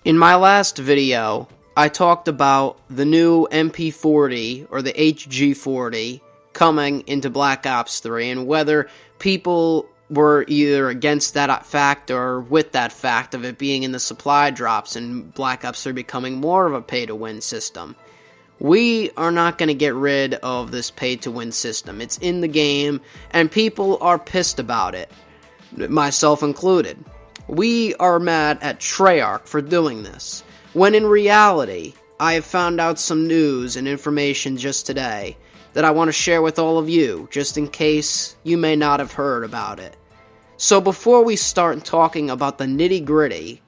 In my last video, I talked about the new MP40 or the HG40 coming into Black Ops 3 and whether people were either against that fact or with that fact of it being in the supply drops and Black Ops 3 becoming more of a pay-to-win system. We are not going to get rid of this pay-to-win system. It's in the game, and people are pissed about it, myself included. We are mad at Treyarch for doing this, when in reality, I have found out some news and information just today that I want to share with all of you, just in case you may not have heard about it. So before we start talking about the nitty-gritty,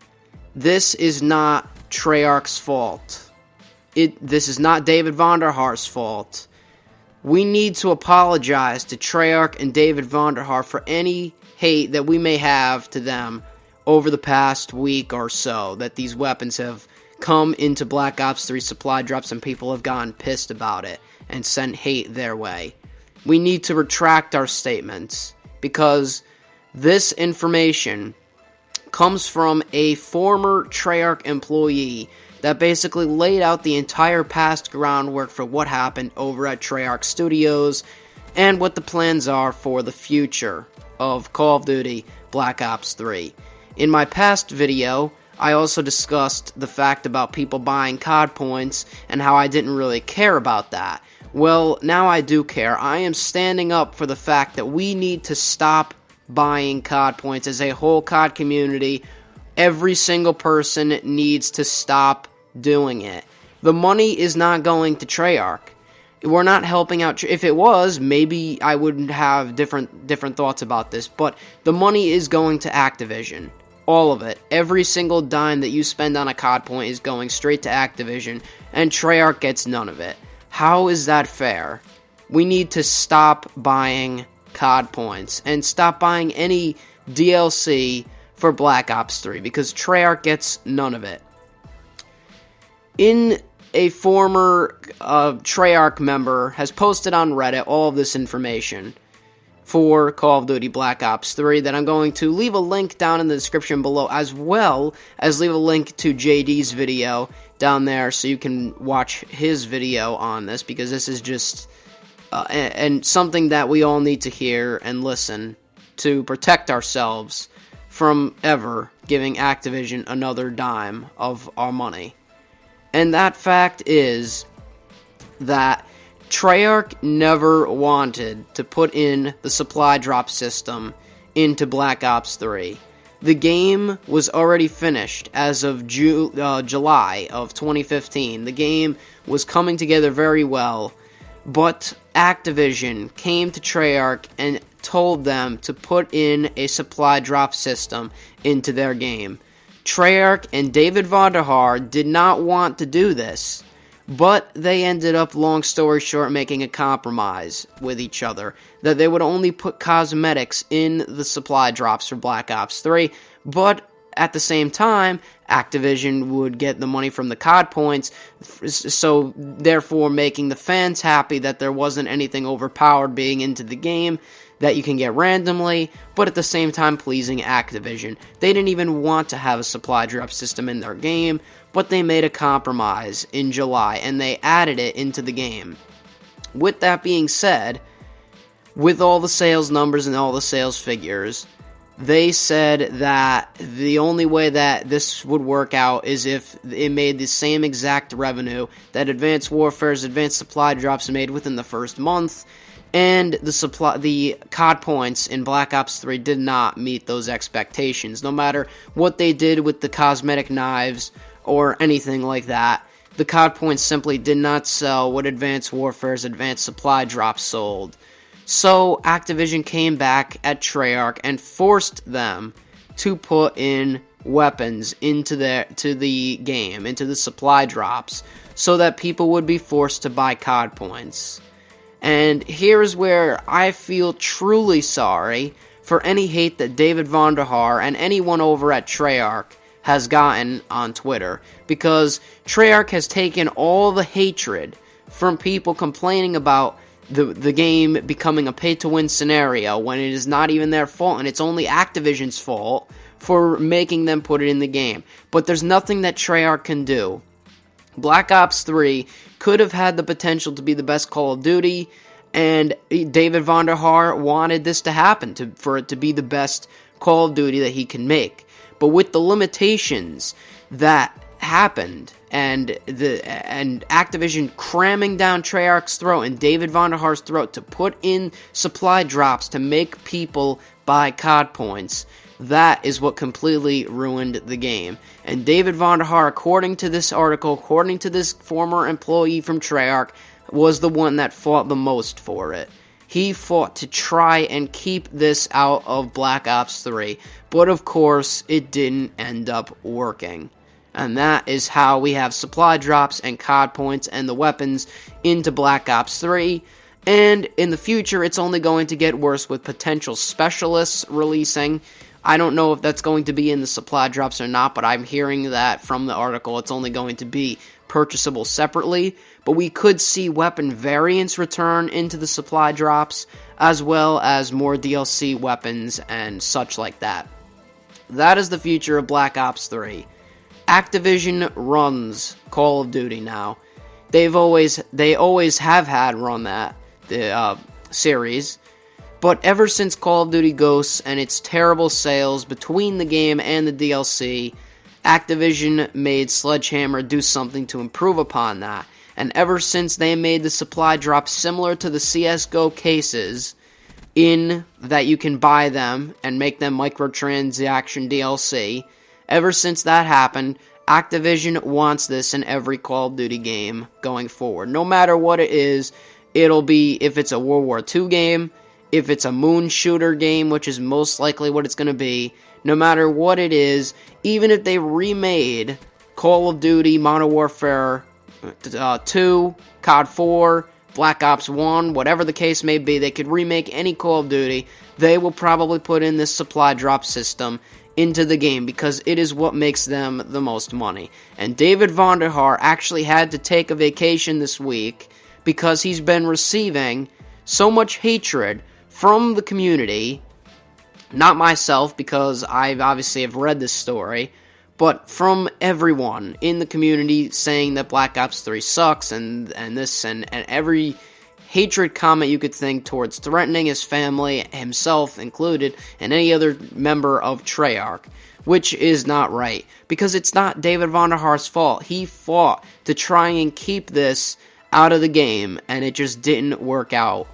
this is not Treyarch's fault. This is not David Vonderhaar's fault. We need to apologize to Treyarch and David Vonderhaar for any hate that we may have to them over the past week or so, that these weapons have come into Black Ops 3 supply drops and people have gotten pissed about it and sent hate their way. We need to retract our statements because this information comes from a former Treyarch employee that basically laid out the entire past groundwork for what happened over at Treyarch Studios and what the plans are for the future of Call of Duty Black Ops 3. In my past video, I also discussed the fact about people buying COD points and how I didn't really care about that. Well, now I do care. I am standing up for the fact that we need to stop buying COD points as a whole COD community. Every single person needs to stop doing it. The money is not going to Treyarch. We're not helping out. If it was, maybe I would have different thoughts about this, but the money is going to Activision. All of it. Every single dime that you spend on a COD point is going straight to Activision, and Treyarch gets none of it. How is that fair? We need to stop buying COD points and stop buying any DLC for Black Ops 3 because Treyarch gets none of it. A former Treyarch member has posted on Reddit all of this information for Call of Duty Black Ops 3 that I'm going to leave a link down in the description below, as well as leave a link to JD's video down there so you can watch his video on this, because this is just and something that we all need to hear and listen to protect ourselves from ever giving Activision another dime of our money. And that fact is that Treyarch never wanted to put in the supply drop system into Black Ops 3. The game was already finished as of July of 2015. The game was coming together very well, but Activision came to Treyarch and told them to put in a supply drop system into their game. Treyarch and David Vonderhaar did not want to do this, but they ended up, long story short, making a compromise with each other, that they would only put cosmetics in the supply drops for Black Ops 3, but at the same time, Activision would get the money from the COD points, so therefore making the fans happy that there wasn't anything overpowered being into the game that you can get randomly, but at the same time pleasing Activision. They didn't even want to have a supply drop system in their game, but they made a compromise in July, and they added it into the game. With that being said, with all the sales numbers and all the sales figures, they said that the only way that this would work out is if it made the same exact revenue that Advanced Warfare's Advanced Supply Drops made within the first month, and the COD points in Black Ops 3 did not meet those expectations. No matter what they did with the cosmetic knives or anything like that, the COD points simply did not sell what Advanced Warfare's Advanced Supply Drops sold. So Activision came back at Treyarch and forced them to put in weapons into the game, into the supply drops, so that people would be forced to buy COD points. And here's where I feel truly sorry for any hate that David Vonderhaar and anyone over at Treyarch has gotten on Twitter, because Treyarch has taken all the hatred from people complaining about the game becoming a pay-to-win scenario when it is not even their fault, and it's only Activision's fault for making them put it in the game. But there's nothing that Treyarch can do. Black Ops 3 could have had the potential to be the best Call of Duty, and David Vonderhaar wanted this to happen, for it to be the best Call of Duty that he can make. But with the limitations that happened, and Activision cramming down Treyarch's throat and David Vonderhaar's throat to put in supply drops to make people buy COD points, that is what completely ruined the game. And David Vonderhaar, according to this article, according to this former employee from Treyarch, was the one that fought the most for it. He fought to try and keep this out of Black Ops 3, but of course, it didn't end up working. And that is how we have supply drops and COD points and the weapons into Black Ops 3. And in the future, it's only going to get worse with potential specialists releasing. I don't know if that's going to be in the supply drops or not, but I'm hearing that from the article it's only going to be purchasable separately. But we could see weapon variants return into the supply drops, as well as more DLC weapons and such like that. That is the future of Black Ops 3. Activision runs Call of Duty now. They always have had run the series. But ever since Call of Duty Ghosts and its terrible sales between the game and the DLC, Activision made Sledgehammer do something to improve upon that. And ever since they made the supply drops similar to the CSGO cases, in that you can buy them and make them microtransaction DLC, ever since that happened, Activision wants this in every Call of Duty game going forward. No matter what it is, it'll be, if it's a World War II game, if it's a moon shooter game, which is most likely what it's going to be, no matter what it is, even if they remade Call of Duty Modern Warfare 2, COD 4, Black Ops 1, whatever the case may be, they could remake any Call of Duty, they will probably put in this supply drop system into the game because it is what makes them the most money. And David Vonderhaar actually had to take a vacation this week because he's been receiving so much hatred from the community, not myself because I obviously have read this story, but from everyone in the community saying that Black Ops 3 sucks and this and every hatred comment you could think towards threatening his family, himself included, and any other member of Treyarch, which is not right, because it's not David Vonderhaar's fault. He fought to try and keep this out of the game, and it just didn't work out.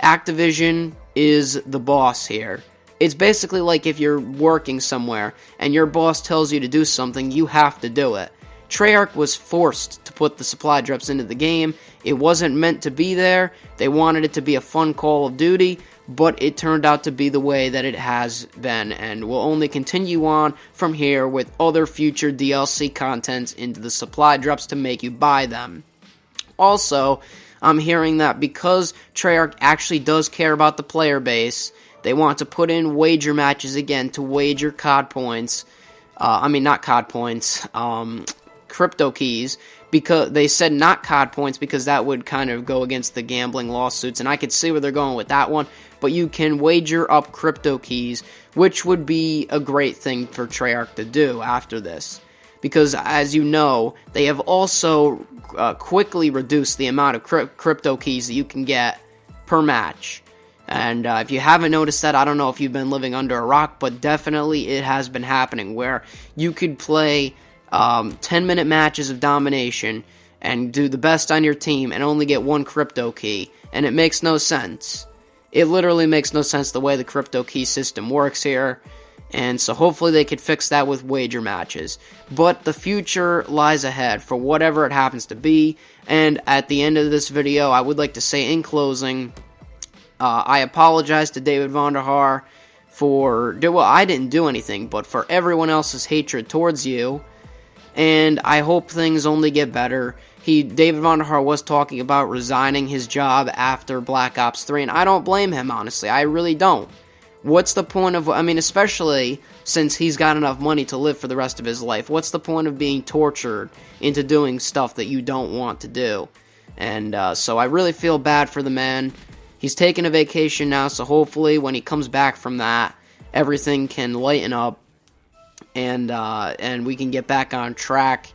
Activision is the boss here. It's basically like if you're working somewhere and your boss tells you to do something, you have to do it. Treyarch was forced to put the supply drops into the game. It wasn't meant to be there. They wanted it to be a fun Call of Duty, but it turned out to be the way that it has been and will only continue on from here with other future DLC contents into the supply drops to make you buy them. Also, I'm hearing that because Treyarch actually does care about the player base, they want to put in wager matches again to wager COD points. Not COD points, crypto keys, because they said not COD points because that would kind of go against the gambling lawsuits, and I could see where they're going with that one, but you can wager up crypto keys, which would be a great thing for Treyarch to do after this. Because, as you know, they have also quickly reduced the amount of crypto keys that you can get per match. And if you haven't noticed that, I don't know if you've been living under a rock, but definitely it has been happening, where you could play 10-minute matches of domination and do the best on your team and only get one crypto key, and it makes no sense. It literally makes no sense the way the crypto key system works here, and so hopefully they could fix that with wager matches. But the future lies ahead for whatever it happens to be, and at the end of this video, I would like to say in closing, I apologize to David Vonderhaar I didn't do anything, but for everyone else's hatred towards you, and I hope things only get better. David Vonderhaar was talking about resigning his job after Black Ops 3, and I don't blame him, honestly. I really don't. What's the point of, especially since he's got enough money to live for the rest of his life, what's the point of being tortured into doing stuff that you don't want to do? And so I really feel bad for the man. He's taking a vacation now, so hopefully when he comes back from that, everything can lighten up and we can get back on track.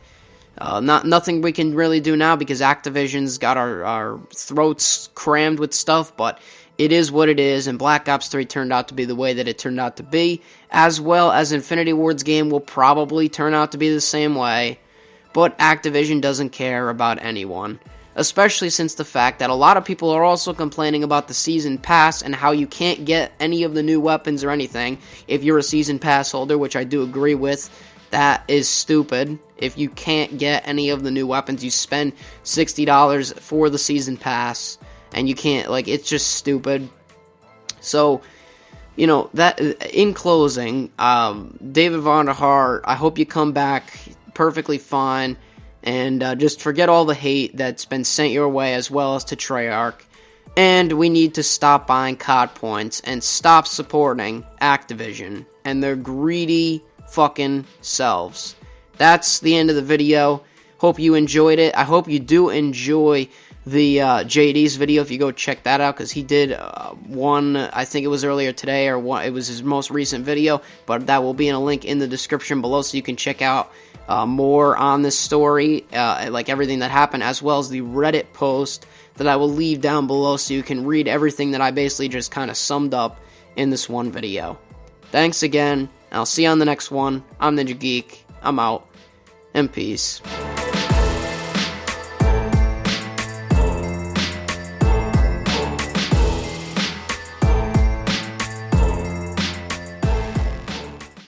Nothing we can really do now because Activision's got our throats crammed with stuff, but it is what it is, and Black Ops 3 turned out to be the way that it turned out to be, as well as Infinity Ward's game will probably turn out to be the same way, but Activision doesn't care about anyone, especially since the fact that a lot of people are also complaining about the Season Pass and how you can't get any of the new weapons or anything if you're a Season Pass holder, which I do agree with. That is stupid. If you can't get any of the new weapons, you spend $60 for the Season Pass, and you can't, like, it's just stupid. So, you know, that, in closing, David Vonderhaar, I hope you come back perfectly fine, and just forget all the hate that's been sent your way, as well as to Treyarch. And we need to stop buying COD points, and stop supporting Activision, and their greedy fucking selves. That's the end of the video. Hope you enjoyed it. I hope you do enjoy the JD's video if you go check that out, because he did one, I think it was earlier today, or one, it was his most recent video, but that will be in a link in the description below so you can check out more on this story, like everything that happened, as well as the Reddit post that I will leave down below so you can read everything that I basically just kind of summed up in this one video. Thanks again. I'll see you on the next one. I'm NinjaGeek. I'm out. And peace.